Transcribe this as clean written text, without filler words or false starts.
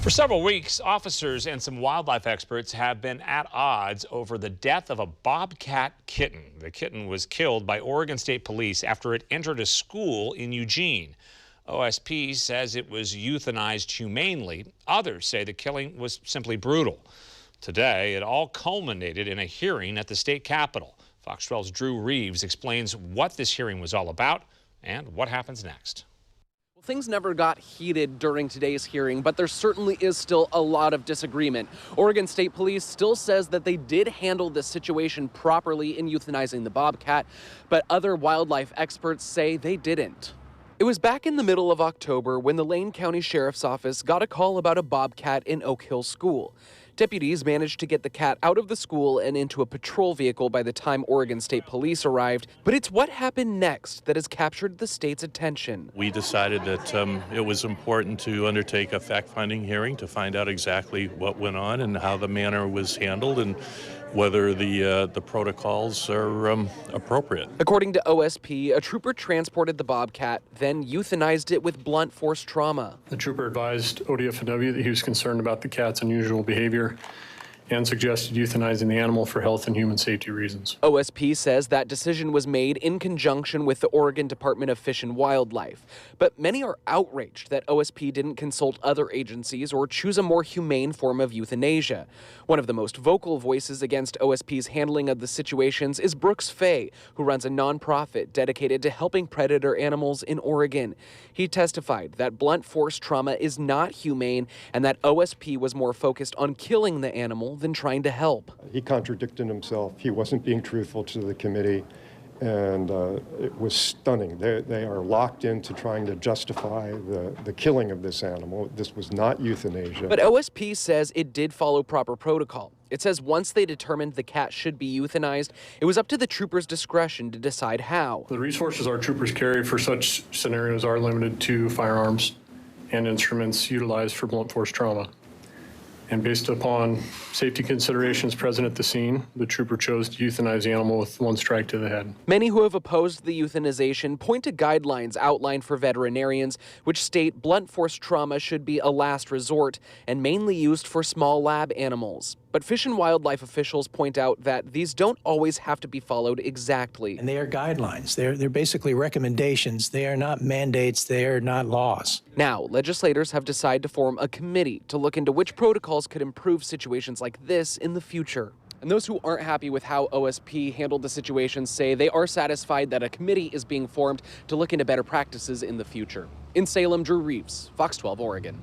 For several weeks, officers and some wildlife experts have been at odds over the death of a bobcat kitten. The kitten was killed by Oregon State Police after it entered a school in Eugene. OSP says it was euthanized humanely. Others say the killing was simply brutal. Today, it all culminated in a hearing at the state capitol. Fox 12's Drew Reeves explains what this hearing was all about and what happens next. Things never got heated during today's hearing, but there certainly is still a lot of disagreement. Oregon State Police still says that they did handle this situation properly in euthanizing the bobcat, but other wildlife experts say they didn't. It was back in the middle of October when the Lane County Sheriff's Office got a call about a bobcat in Oak Hill School. Deputies managed to get the cat out of the school and into a patrol vehicle by the time Oregon State Police arrived. But it's what happened next that has captured the state's attention. We decided that it was important to undertake a fact-finding hearing to find out exactly what went on and how the manner was handled and whether the protocols are appropriate. According to OSP, a trooper transported the bobcat, then euthanized it with blunt force trauma. The trooper advised ODFW that he was concerned about the cat's unusual behavior and suggested euthanizing the animal for health and human safety reasons. OSP says that decision was made in conjunction with the Oregon Department of Fish and Wildlife. But many are outraged that OSP didn't consult other agencies or choose a more humane form of euthanasia. One of the most vocal voices against OSP's handling of the situations is Brooks FAHY, who runs a nonprofit dedicated to helping predator animals in Oregon. He testified that blunt force trauma is not humane and that OSP was more focused on killing the animal than trying to help. He contradicted himself. He wasn't being truthful to the committee, and it was stunning. They are locked into trying to justify the killing of this animal. This was not euthanasia. But OSP says it did follow proper protocol. It says once they determined the cat should be euthanized, it was up to the troopers' discretion to decide how. The resources our troopers carry for such scenarios are limited to firearms and instruments utilized for blunt force trauma. And based upon safety considerations present at the scene, the trooper chose to euthanize the animal with one strike to the head. Many who have opposed the euthanization point to guidelines outlined for veterinarians, which state blunt force trauma should be a last resort and mainly used for small lab animals. But Fish and Wildlife officials point out that these don't always have to be followed exactly. And they are guidelines. They're basically recommendations. They are not mandates. They are not laws. Now, legislators have decided to form a committee to look into which protocols could improve situations like this in the future. And those who aren't happy with how OSP handled the situation say they are satisfied that a committee is being formed to look into better practices in the future. In Salem, Drew Reeves, Fox 12, Oregon.